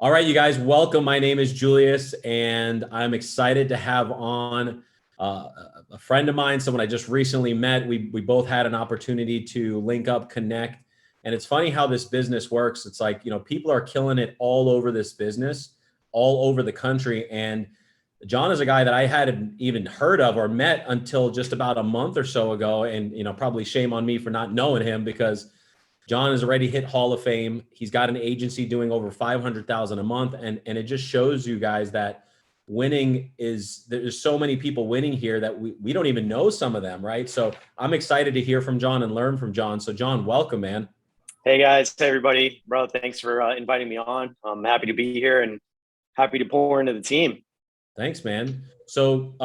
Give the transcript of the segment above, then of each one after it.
All right, you guys, welcome. My name is Julius, and I'm excited to have on a friend of mine, someone I just recently met. We both had an opportunity to link up, connect, and it's funny how this business works. It's like, people are killing it all over this business, all over the country. And Jon is a guy that I hadn't even heard of or met until just about a month or so ago. And, probably shame on me for not knowing him because Jon has already hit Hall of Fame. He's got an agency doing over 500,000 a month. And it just shows you guys that winning there's so many people winning here that we don't even know some of them, right? So I'm excited to hear from Jon and learn from Jon. So Jon, welcome, man. Hey guys, hey everybody, bro. Thanks for inviting me on. I'm happy to be here and happy to pour into the team. Thanks, man. So,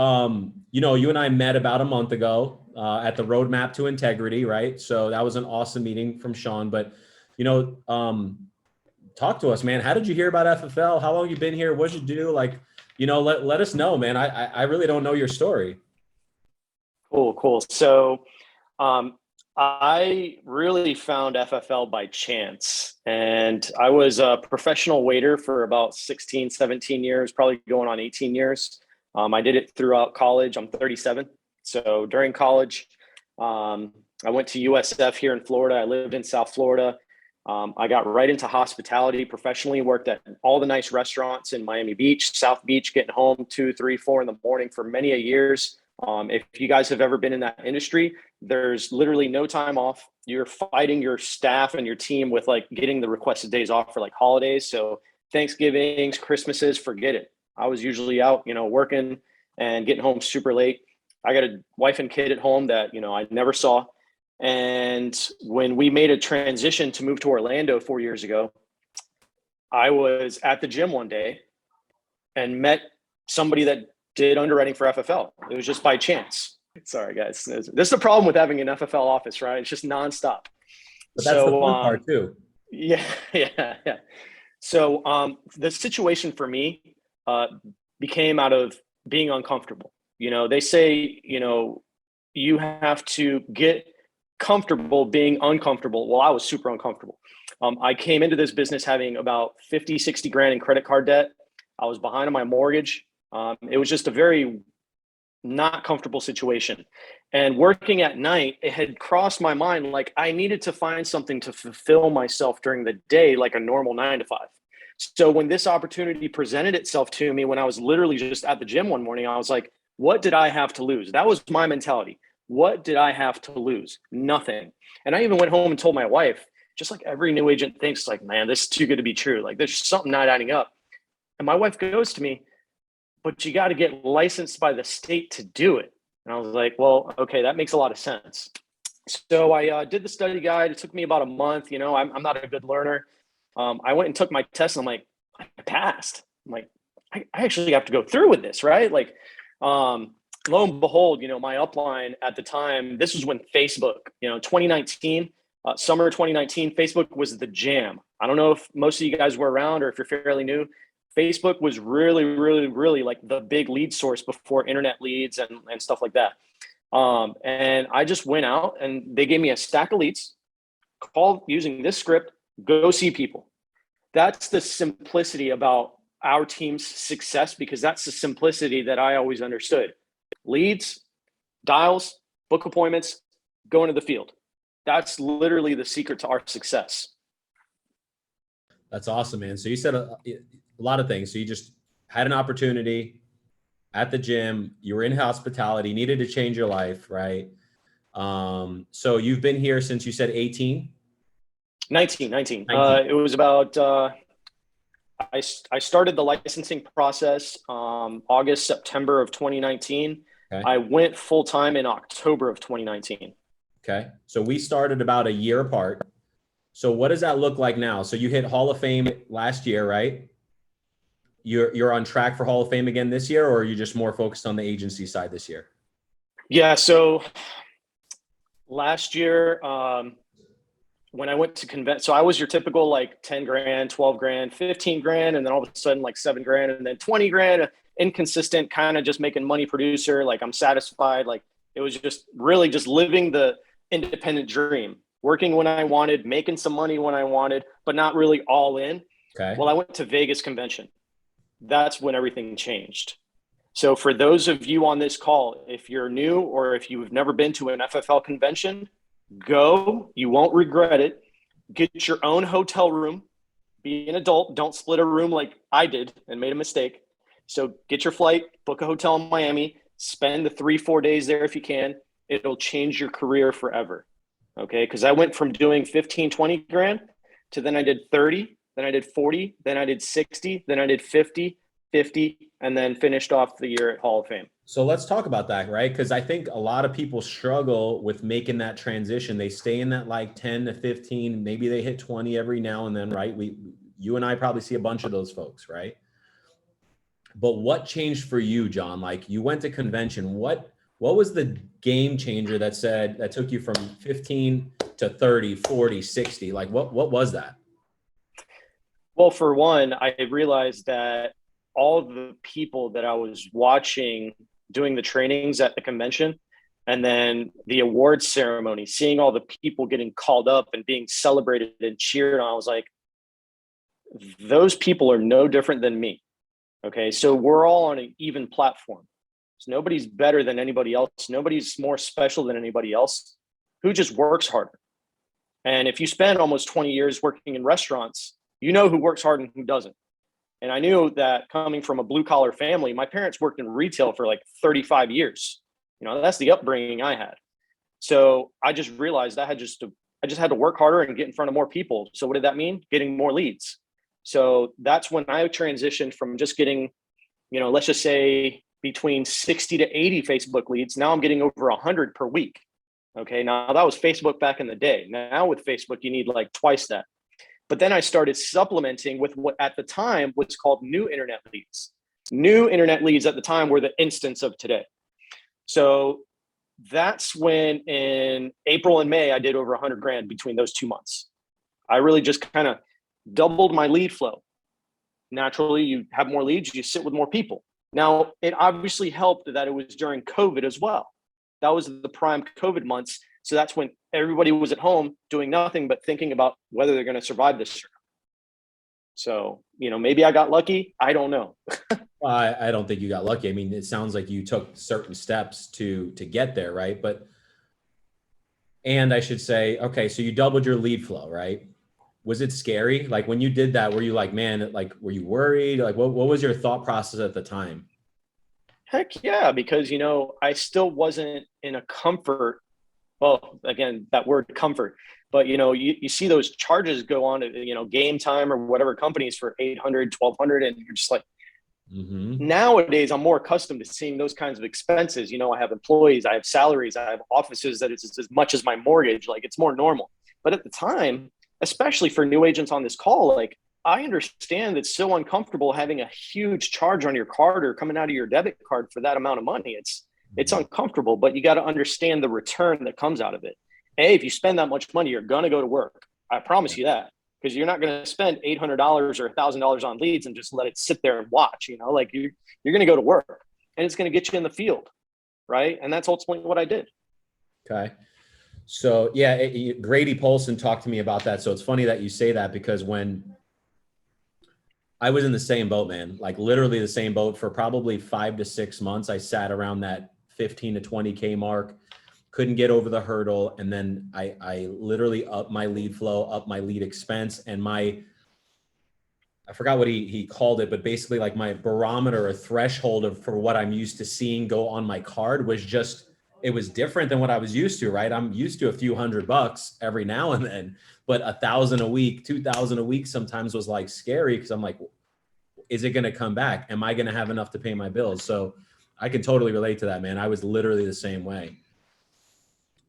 you and I met about a month ago at the Roadmap to Integrity, right? So that was an awesome meeting from Sean. But, talk to us, man. How did you hear about FFL? How long you been here? What'd you do? Like, let us know, man. I really don't know your story. Cool. So, I really found FFL by chance, and I was a professional waiter for about 16, 17 years, probably going on 18 years. I did it throughout college. I'm 37. So during college, I went to USF here in Florida. I lived in South Florida. I got right into hospitality professionally, worked at all the nice restaurants in Miami Beach, South Beach, getting home 2, 3, 4 in the morning for many a years. If you guys have ever been in that industry, there's literally no time off. You're fighting your staff and your team with like getting the requested days off for like holidays. So Thanksgivings, Christmases, forget it. I was usually out, working and getting home super late. I got a wife and kid at home that, I never saw. And when we made a transition to move to Orlando 4 years ago, I was at the gym one day and met somebody that did underwriting for FFL. It was just by chance. Sorry, guys. This is the problem with having an FFL office, right? It's just nonstop. But that's the fun part too. Yeah. So the situation for me became out of being uncomfortable. They say, you have to get comfortable being uncomfortable. Well, I was super uncomfortable. I came into this business having about 50, 60 grand in credit card debt. I was behind on my mortgage. It was just a very not comfortable situation. And working at night, it had crossed my mind, like I needed to find something to fulfill myself during the day, like a normal 9 to 5. So when this opportunity presented itself to me, when I was literally just at the gym one morning, I was like, what did I have to lose? That was my mentality. What did I have to lose? Nothing. And I even went home and told my wife, just like every new agent thinks, like, man, this is too good to be true. Like there's something not adding up. And my wife goes to me, but you got to get licensed by the state to do it. And I was like, well, okay, that makes a lot of sense. So I did the study guide. It took me about a month. I'm not a good learner. I went and took my test and I'm like, I passed. I'm like, I actually have to go through with this, right? Like, lo and behold, my upline at the time, this was when Facebook, 2019, summer 2019, Facebook was the jam. I don't know if most of you guys were around or if you're fairly new. Facebook was really, really, really like the big lead source before internet leads and stuff like that. And I just went out and they gave me a stack of leads, called using this script, go see people. That's the simplicity about our team's success, because that's the simplicity that I always understood. Leads, dials, book appointments, go into the field. That's literally the secret to our success. That's awesome, man. So you said a lot of things. So you just had an opportunity at the gym. You were in hospitality, needed to change your life, right? So you've been here since you said 18? 19. It was about, I started the licensing process August, September of 2019. Okay. I went full-time in October of 2019. Okay. So we started about a year apart. So what does that look like now? So you hit Hall of Fame last year, right? You're on track for Hall of Fame again this year, or are you just more focused on the agency side this year? Yeah. So last year, when I went to convent, so I was your typical like 10 grand, 12 grand, 15 grand, and then all of a sudden like 7 grand and then 20 grand, inconsistent, kind of just making money producer. Like I'm satisfied. Like it was just really just living the independent dream, working when I wanted, making some money when I wanted, but not really all in. Okay. Well, I went to Vegas convention. That's when everything changed. So for those of you on this call, if you're new or if you've never been to an FFL convention, go. You won't regret it. Get your own hotel room. Be an adult. Don't split a room like I did and made a mistake. So get your flight, book a hotel in Miami, spend the 3-4 days there if you can. It'll change your career forever. Okay. Because I went from doing 15, 20 grand to then I did 30, then I did 40, then I did 60, then I did 50, 50, and then finished off the year at Hall of Fame. So let's talk about that, right? Because I think a lot of people struggle with making that transition. They stay in that like 10 to 15, maybe they hit 20 every now and then, right? You and I probably see a bunch of those folks, right? But what changed for you, Jon? Like you went to convention. What was the game changer that took you from 15 to 30, 40, 60? Like what was that? Well, for one, I realized that all the people that I was watching doing the trainings at the convention and then the awards ceremony, seeing all the people getting called up and being celebrated and cheered on, I was like, those people are no different than me. Okay. So we're all on an even platform. So nobody's better than anybody else. Nobody's more special than anybody else. Who just works harder. And if you spend almost 20 years working in restaurants, you know who works hard and who doesn't. And I knew that coming from a blue collar family, my parents worked in retail for like 35 years. You know, that's the upbringing I had. So I just realized I just had to work harder and get in front of more people. So what did that mean? Getting more leads. So that's when I transitioned from just getting, you know, let's just say between 60 to 80 Facebook leads. Now I'm getting over 100 per week. Okay. Now that was Facebook back in the day. Now with Facebook, you need like twice that. But then I started supplementing with what at the time was called new internet leads. New internet leads at the time were the instance of today. So that's when in April and May, I did over 100 grand between those 2 months. I really just kind of doubled my lead flow. Naturally, you have more leads, you sit with more people. Now, it obviously helped that it was during COVID as well. That was the prime COVID months. So that's when everybody was at home doing nothing but thinking about whether they're going to survive this year. So, you know, maybe I got lucky. I don't know. I don't think you got lucky. I mean, it sounds like you took certain steps to get there, right? And I should say, okay, so you doubled your lead flow, right? Was it scary? Like when you did that, were you like, man, like, were you worried? Like, what was your thought process at the time? Heck yeah, because, you know, I still wasn't in a comfort. Well, again, that word comfort, but you know, you see those charges go on to, you know, Game Time or whatever companies for 800, 1200. And you're just like, nowadays I'm more accustomed to seeing those kinds of expenses. You know, I have employees, I have salaries, I have offices that it's as much as my mortgage. Like it's more normal. But at the time, especially for new agents on this call, like I understand it's so uncomfortable having a huge charge on your card or coming out of your debit card for that amount of money. It's uncomfortable, but you got to understand the return that comes out of it. Hey, if you spend that much money, you're going to go to work. I promise you that, because you're not going to spend $800 or $1,000 on leads and just let it sit there and watch, you know, like you're going to go to work and it's going to get you in the field. Right. And that's ultimately what I did. Okay. So yeah, Grady Polson talked to me about that. So it's funny that you say that, because when I was in the same boat, man, like literally the same boat for probably 5 to 6 months, I sat around that 15 to 20K mark, couldn't get over the hurdle. And then I literally upped my lead flow, up my lead expense, and I forgot what he called it, but basically like my barometer or threshold for what I'm used to seeing go on my card was just, it was different than what I was used to, right? I'm used to a few $100 every now and then, but 1,000 a week, 2,000 a week sometimes was like scary, because I'm like, is it going to come back? Am I going to have enough to pay my bills? So I can totally relate to that, man. I was literally the same way.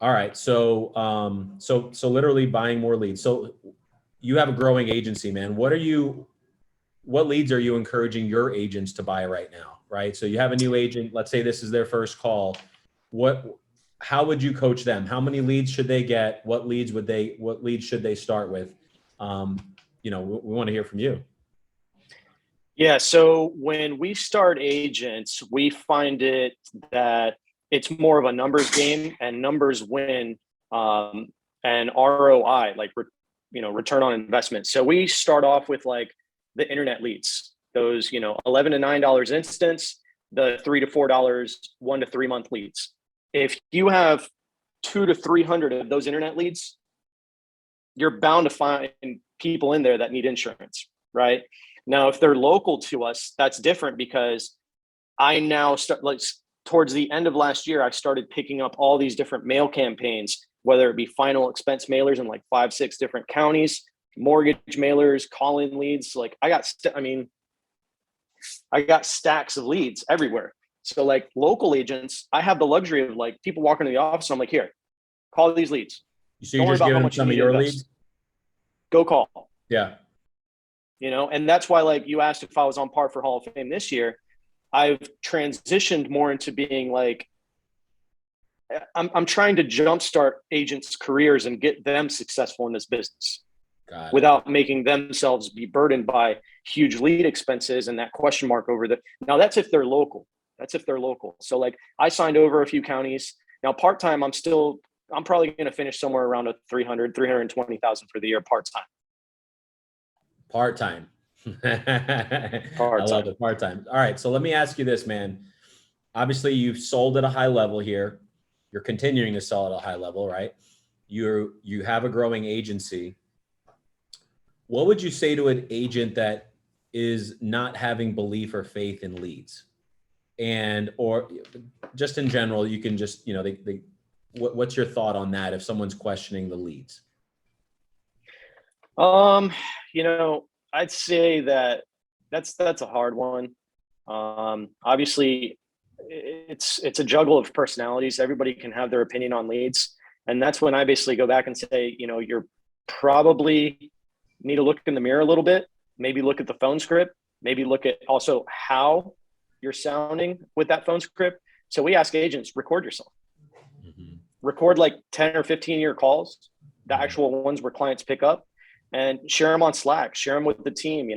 All right. So, so literally buying more leads. So you have a growing agency, man. What leads are you encouraging your agents to buy right now? Right. So you have a new agent, let's say this is their first call. How would you coach them? How many leads should they get? What leads should they start with? You know, we want to hear from you. Yeah. So when we start agents, we find it that it's more of a numbers game, and numbers win, and ROI, like, you know, return on investment. So we start off with like the internet leads, those, $11 to $9 instance, the $3 to $4, 1 to 3 month leads. If you have 200 to 300 of those internet leads, you're bound to find people in there that need insurance, right? Now, if they're local to us, that's different, because I now start, like, towards the end of last year, I started picking up all these different mail campaigns, whether it be final expense mailers in like 5-6 different counties, mortgage mailers, call-in leads. Like I got stacks of leads everywhere. So like local agents, I have the luxury of like people walking to the office. I'm like, here, call these leads. So you're just giving them some of your leads? Go call. Yeah. And that's why, like, you asked if I was on par for Hall of Fame this year. I've transitioned more into being like, I'm trying to jumpstart agents' careers and get them successful in this business without making themselves be burdened by huge lead expenses and that question mark over the. Now that's if they're local. So like I signed over a few counties. Now part-time, I'm probably going to finish somewhere around a 320,000 for the year part-time. Part-time. I love it. Part-time. All right. So let me ask you this, man. Obviously you've sold at a high level here. You're continuing to sell at a high level, right? You have a growing agency. What would you say to an agent that is not having belief or faith in leads? Or just in general, you can just, what's your thought on that if someone's questioning the leads? I'd say that's a hard one. Obviously it's a juggle of personalities. Everybody can have their opinion on leads. And that's when I basically go back and say, you're probably need to look in the mirror a little bit, maybe look at the phone script, maybe look at also how you're sounding with that phone script. So we ask agents, record yourself, record like 10 or 15 year calls, the actual ones where clients pick up, and share them on Slack, share them with the team.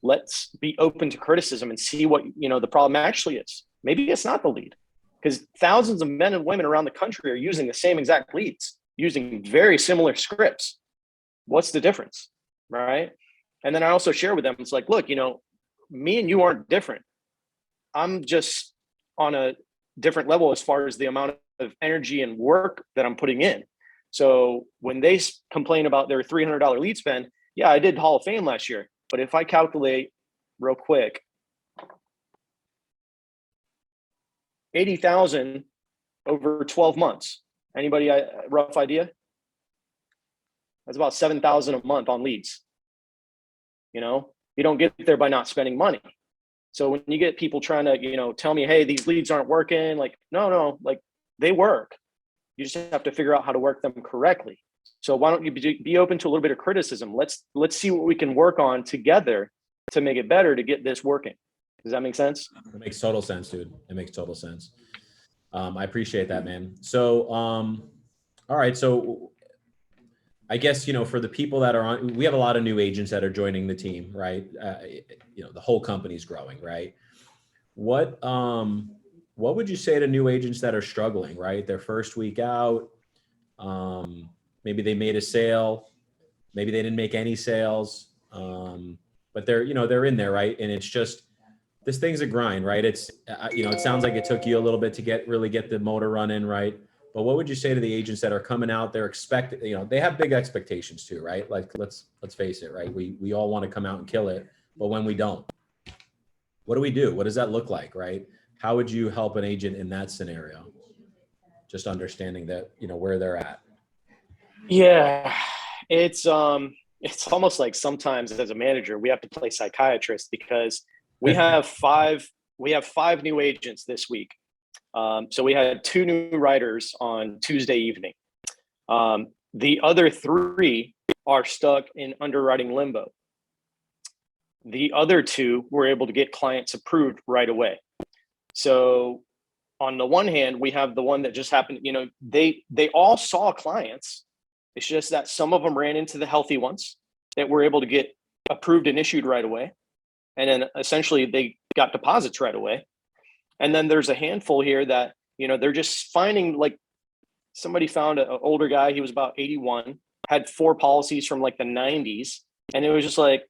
Let's be open to criticism and see what, the problem actually is. Maybe it's not the lead, because thousands of men and women around the country are using the same exact leads, using very similar scripts. What's the difference? Right. And then I also share with them, it's like, look, me and you aren't different. I'm just on a different level as far as the amount of energy and work that I'm putting in. So when they complain about their $300 lead spend, yeah, I did Hall of Fame last year. But if I calculate real quick, 80,000 over 12 months. Anybody rough idea? That's about 7,000 a month on leads. You don't get there by not spending money. So when you get people trying to, tell me, hey, these leads aren't working, like, no, like they work. You just have to figure out how to work them correctly. So why don't you be open to a little bit of criticism? Let's see what we can work on together to make it better, to get this working. Does that make sense? It makes total sense, dude. It makes total sense. I appreciate that, man. So, all right. So I guess, for the people that are on, we have a lot of new agents that are joining the team, right? The whole company's growing, right? What would you say to new agents that are struggling, right? Their first week out, maybe they made a sale, maybe they didn't make any sales, but they're in there, right? And it's just, this thing's a grind, right? It's, it sounds like it took you a little bit to really get the motor running, right? But what would you say to the agents that are coming out, they're expecting, they have big expectations too, right? Like, let's face it, right? We all want to come out and kill it, but when we don't, what do we do? What does that look like, right? How would you help an agent in that scenario? Just understanding that, where they're at. Yeah, it's almost like sometimes as a manager, we have to play psychiatrist, because we have five new agents this week. So we had 2 new writers on Tuesday evening. The other 3 are stuck in underwriting limbo. The other 2 were able to get clients approved right away. So on the one hand, we have the one that just happened, they all saw clients. It's just that some of them ran into the healthy ones that were able to get approved and issued right away. And then essentially they got deposits right away. And then there's a handful here that, they're just finding, like, somebody found an older guy. He was about 81, had 4 policies from like the 90s. And it was just like,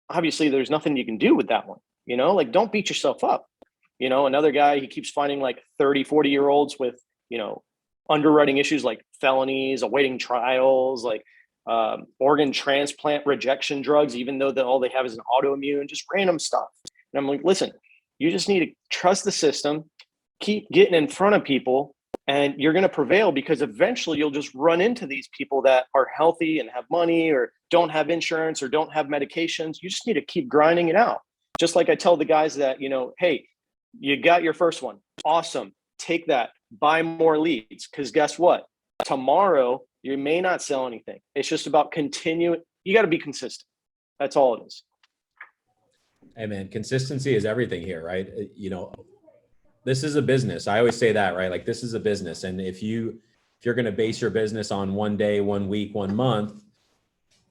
obviously there's nothing you can do with that one. Like, don't beat yourself up. Another guy, he keeps finding like 30, 40-year-olds with, underwriting issues like felonies, awaiting trials, like organ transplant rejection drugs, even though all they have is an autoimmune, just random stuff. And I'm like, listen, you just need to trust the system, keep getting in front of people, and you're going to prevail, because eventually you'll just run into these people that are healthy and have money or don't have insurance or don't have medications. You just need to keep grinding it out. Just like I tell the guys that, hey, you got your first one. Awesome. Take that, buy more leads. Because guess what? Tomorrow, you may not sell anything. It's just about continuing. You got to be consistent. That's all it is. Hey man, consistency is everything here, right? This is a business. I always say that, right? Like, this is a business. And if you're going to base your business on 1 day, 1 week, 1 month,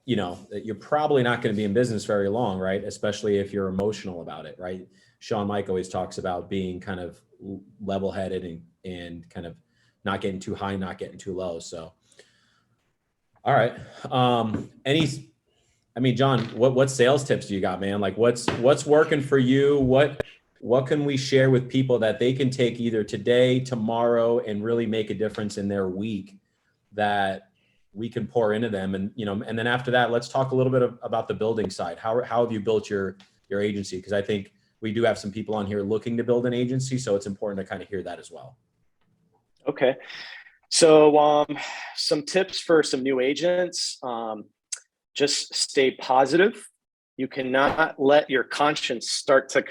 you're probably not going to be in business very long, right? Especially if you're emotional about it, right? Sean Mike always talks about being kind of level-headed and kind of not getting too high, not getting too low. So, all right. John, what sales tips do you got, man? Like, what's working for you? What can we share with people that they can take either today, tomorrow, and really make a difference in their week that we can pour into them? And, and then after that, let's talk a little bit about the building side. How have you built your agency? Because I think we do have some people on here looking to build an agency. So it's important to kind of hear that as well. Okay. So some tips for some new agents. Just stay positive. You cannot let your conscience start to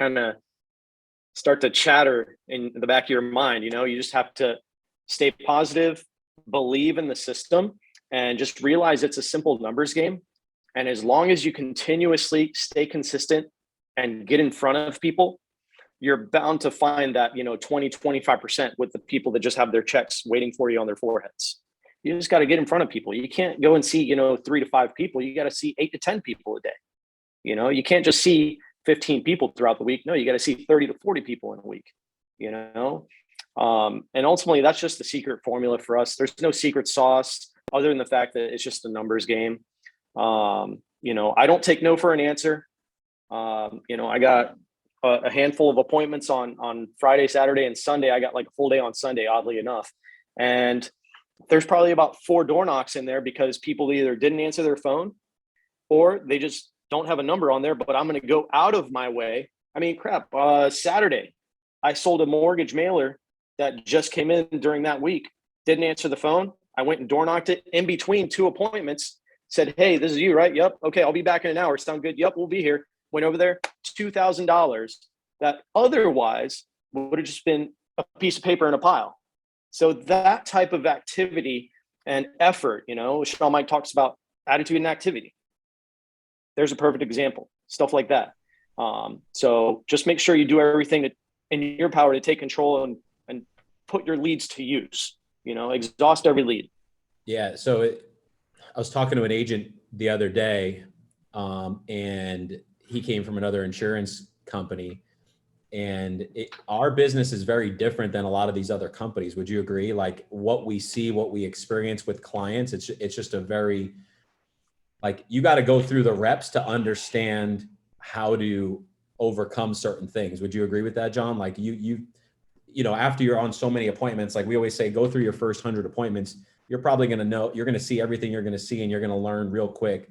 chatter in the back of your mind. You just have to stay positive, believe in the system, and just realize it's a simple numbers game. And as long as you continuously stay consistent and get in front of people, you're bound to find that, 20, 25% with the people that just have their checks waiting for you on their foreheads. You just got to get in front of people. You can't go and see, 3 to 5 people. You got to see 8 to 10 people a day. You can't just see 15 people throughout the week. No, you got to see 30 to 40 people in a week, and ultimately that's just the secret formula for us. There's no secret sauce other than the fact that it's just a numbers game. I don't take no for an answer. I got a handful of appointments on Friday, Saturday, and Sunday. I got like a full day on Sunday, oddly enough. And there's probably about 4 door knocks in there because people either didn't answer their phone or they just don't have a number on there, but I'm going to go out of my way. Saturday, I sold a mortgage mailer that just came in during that week, didn't answer the phone. I went and door knocked it in between 2 appointments, said, hey, this is you, right? Yep. Okay. I'll be back in an hour. Sound good? Yep. We'll be here. Went over there, $2,000 that otherwise would have just been a piece of paper in a pile. So that type of activity and effort, Sean Mike talks about attitude and activity. There's a perfect example, stuff like that. So just make sure you do everything in your power to take control and put your leads to use, exhaust every lead. Yeah. So I was talking to an agent the other day, and he came from another insurance company, and our business is very different than a lot of these other companies. Would you agree? Like, what we see, what we experience with clients, it's just a very, like, you got to go through the reps to understand how to overcome certain things. Would you agree with that, John? Like, after you're on so many appointments, like we always say, go through your first 100 appointments. You're probably going to know, you're going to see everything you're going to see, and you're going to learn real quick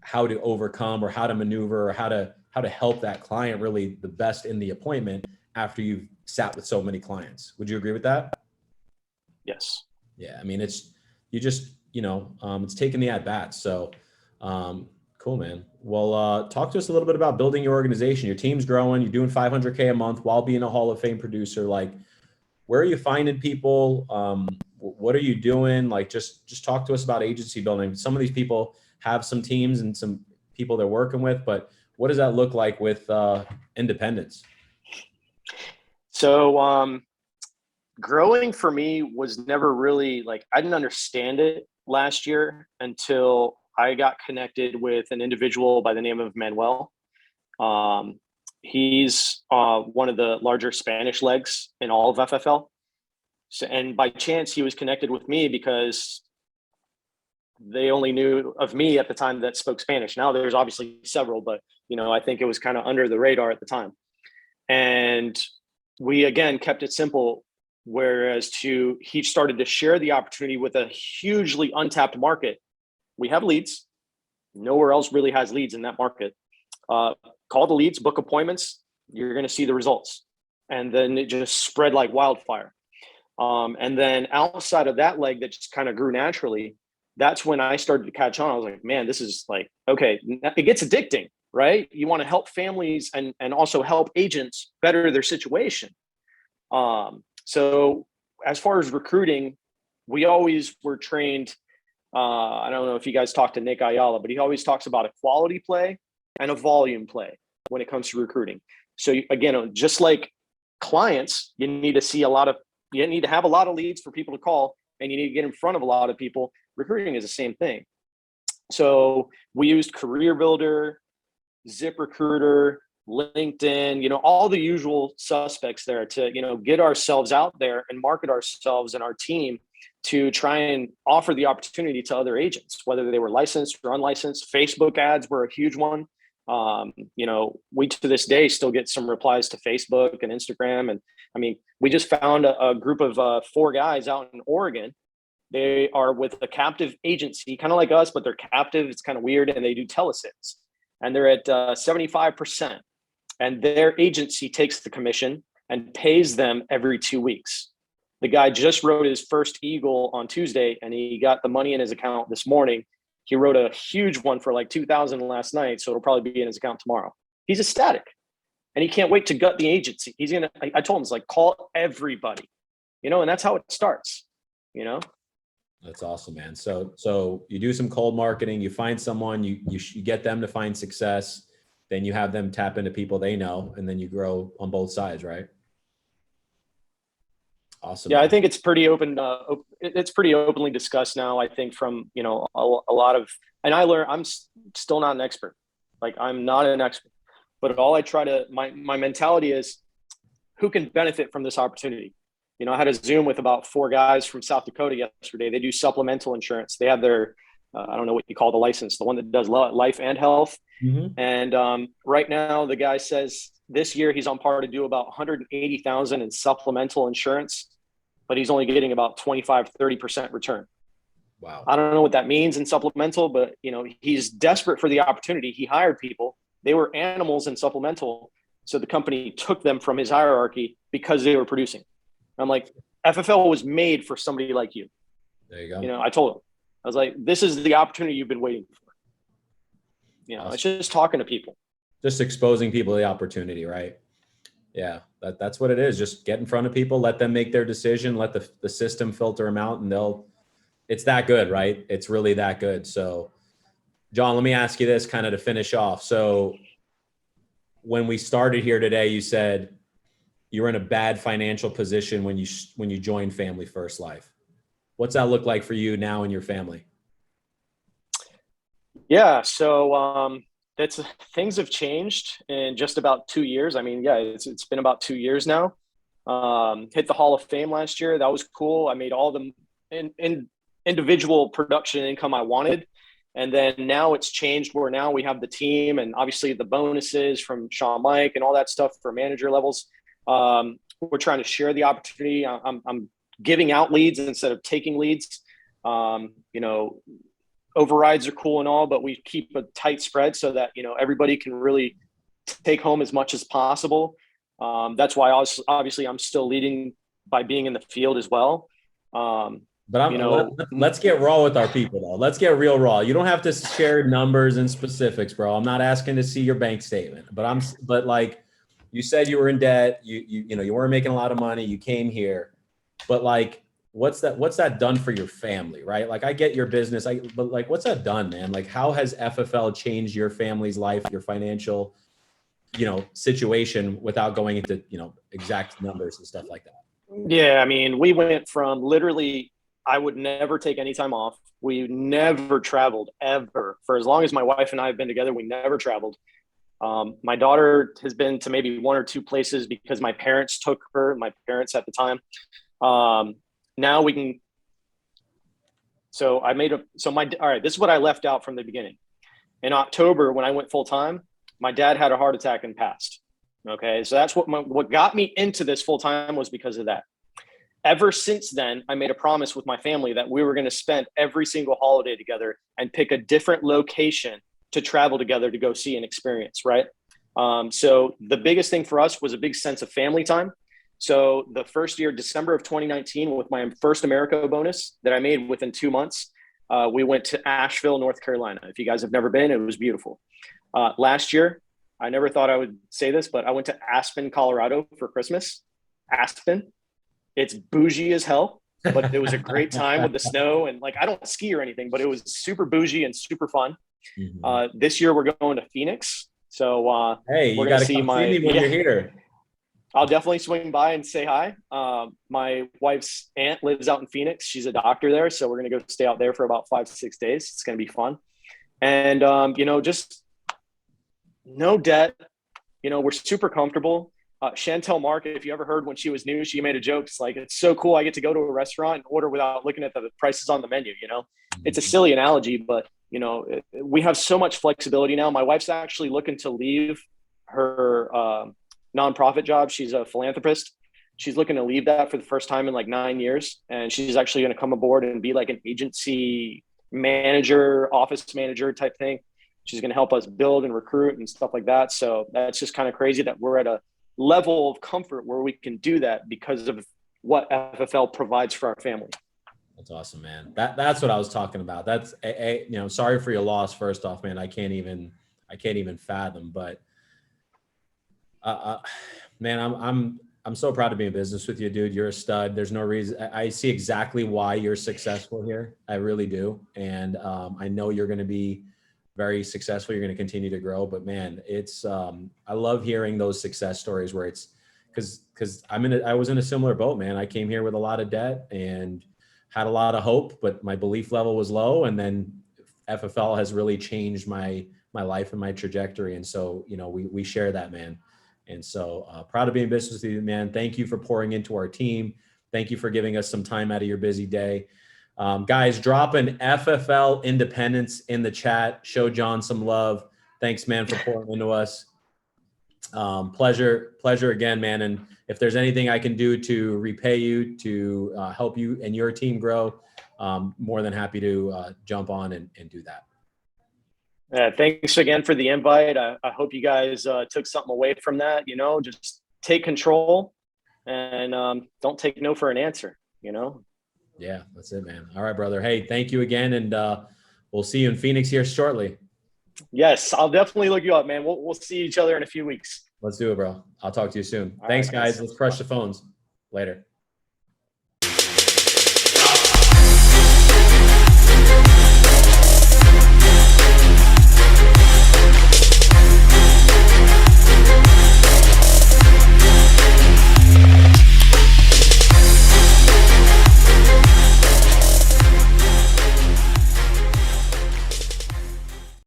how to overcome or how to maneuver or how to help that client really the best in the appointment after you've sat with so many clients. Would you agree with that? Yes. Yeah. I mean, it's taking the at bats. So, cool, man. Well, talk to us a little bit about building your organization. Your team's growing, you're doing 500K a month while being a Hall of Fame producer. Like, where are you finding people? What are you doing? Like, just talk to us about agency building. Some of these people have some teams and some people they're working with, but what does that look like with independence? So growing for me was never really I didn't understand it last year until I got connected with an individual by the name of Manuel. He's one of the larger Spanish legs in all of FFL. So, and by chance, he was connected with me because they only knew of me at the time that spoke Spanish. Now there's obviously several, but I think it was kind of under the radar at the time. And we, again, kept it simple. Whereas he started to share the opportunity with a hugely untapped market. We have leads. Nowhere else really has leads in that market. Call the leads, book appointments. You're going to see the results. And then it just spread like wildfire. And then outside of that leg that just kind of grew naturally, that's when I started to catch on. I was like, man, this is like, okay, it gets addicting, right? You want to help families and also help agents better their situation. So as far as recruiting, we always were trained. I don't know if you guys talk to Nick Ayala, but he always talks about a quality play and a volume play when it comes to recruiting. So again, just like clients, you need to have a lot of leads for people to call, and you need to get in front of a lot of people. Recruiting is the same thing. So we used Career Builder, ZipRecruiter, LinkedIn, all the usual suspects there to, get ourselves out there and market ourselves and our team to try and offer the opportunity to other agents, whether they were licensed or unlicensed. Facebook ads were a huge one. We to this day still get some replies to Facebook and Instagram. And I mean, we just found a group of 4 guys out in Oregon. They are with a captive agency, kind of like us, but they're captive. It's kind of weird. And they do telesales, and they're at 75%. And their agency takes the commission and pays them every 2 weeks. The guy just wrote his first Eagle on Tuesday, and he got the money in his account this morning. He wrote a huge one for like 2,000 last night, so it'll probably be in his account tomorrow. He's ecstatic, and he can't wait to gut the agency. I told him, it's like, call everybody, and that's how it starts, That's awesome, man. So you do some cold marketing, you find someone, you get them to find success, then you have them tap into people they know, and then you grow on both sides, right? Awesome. Yeah, man. I think it's pretty open. It's pretty openly discussed now. I think from a lot of, and I'm still not an expert. Like, I'm not an expert, but all I try to my mentality is, who can benefit from this opportunity. I had a Zoom with about 4 guys from South Dakota yesterday. They do supplemental insurance. They have their I don't know what you call the license, the one that does life and health. Mm-hmm. And right now, the guy says this year he's on par to do about 180,000 in supplemental insurance, but he's only getting about 25-30% return. Wow. I don't know what that means in supplemental, but he's desperate for the opportunity. He hired people. They were animals in supplemental. So the company took them from his hierarchy because they were producing. I'm like, FFL was made for somebody like you. There you go. I told him, I was like, this is the opportunity you've been waiting for. Awesome. It's just talking to people. Just exposing people to the opportunity, right? Yeah, that's what it is. Just get in front of people, let them make their decision, let the system filter them out, and it's that good, right? It's really that good. So, John, let me ask you this kind of to finish off. So when we started here today, you said you were in a bad financial position when you joined Family First Life. What's that look like for you now and your family? Yeah. So things have changed in just about 2 years. I mean, yeah, it's been about 2 years now. Hit the Hall of Fame last year. That was cool. I made all the individual production income I wanted. And then now it's changed where now we have the team and obviously the bonuses from Sean Mike and all that stuff for manager levels. We're trying to share the opportunity. I'm giving out leads instead of taking leads. Overrides are cool and all, but we keep a tight spread so that, everybody can really take home as much as possible. That's why obviously I'm still leading by being in the field as well. But let's get raw with our people though. Let's get real raw. You don't have to share numbers and specifics, bro. I'm not asking to see your bank statement, but like you said, you were in debt. You weren't making a lot of money. You came here, but like, what's that done for your family, right? Like, I get your business, but like, what's that done, man? Like, how has FFL changed your family's life, your financial, situation without going into, exact numbers and stuff like that? Yeah. I mean, we went from literally, I would never take any time off. We never traveled ever. For as long as my wife and I have been together, we never traveled. My daughter has been to maybe 1 or 2 places because my parents took her, my parents at the time. Now we can. So all right, this is what I left out from the beginning. In October, when I went full time, my dad had a heart attack and passed. Okay. So that's what got me into this full time was because of that. Ever since then, I made a promise with my family that we were going to spend every single holiday together and pick a different location to travel together to go see and experience, right? So the biggest thing for us was a big sense of family time. So the first year, December of 2019, with my first America bonus that I made within 2 months, we went to Asheville, North Carolina. If you guys have never been, it was beautiful. Last year, I never thought I would say this, but I went to Aspen, Colorado for Christmas. Aspen. It's bougie as hell, but it was a great time with the snow. And like, I don't ski or anything, but it was super bougie and super fun. Mm-hmm. This year we're going to Phoenix. So hey, you got to see me when you're here. I'll definitely swing by and say hi. My wife's aunt lives out in Phoenix. She's a doctor there. So we're going to go stay out there for about 5 to 6 days. It's going to be fun. And, just no debt, we're super comfortable. Chantel Mark, if you ever heard when she was new, she made a joke. It's like, it's so cool. I get to go to a restaurant and order without looking at the prices on the menu. It's a silly analogy, but we have so much flexibility now. My wife's actually looking to leave her nonprofit job. She's a philanthropist. She's looking to leave that for the first time in like 9 years. And she's actually going to come aboard and be like an agency manager, office manager type thing. She's going to help us build and recruit and stuff like that. So that's just kind of crazy that we're at a level of comfort where we can do that because of what FFL provides for our family. That's awesome, man. That's what I was talking about. That's sorry for your loss. First off, man, I can't even fathom, but man, I'm so proud to be in business with you, dude. You're a stud. There's no reason. I see exactly why you're successful here. I really do. And I know you're going to be very successful. You're going to continue to grow, but man, it's, I love hearing those success stories where it's cause I was in a similar boat, man. I came here with a lot of debt and had a lot of hope, but my belief level was low. And then FFL has really changed my life and my trajectory. And so, we share that, man. And so proud to be in business with you, man. Thank you for pouring into our team. Thank you for giving us some time out of your busy day. Guys, drop an FFL Independence in the chat. Show Jon some love. Thanks, man, for pouring into us. Pleasure again, man. And if there's anything I can do to repay you, to help you and your team grow, more than happy to jump on and do that. Thanks again for the invite. I hope you guys took something away from that. Just take control and don't take no for an answer, Yeah, that's it, man. All right, brother. Hey, thank you again. And we'll see you in Phoenix here shortly. Yes, I'll definitely look you up, man. We'll see each other in a few weeks. Let's do it, bro. I'll talk to you soon. Thanks, guys. Let's crush the phones. Later.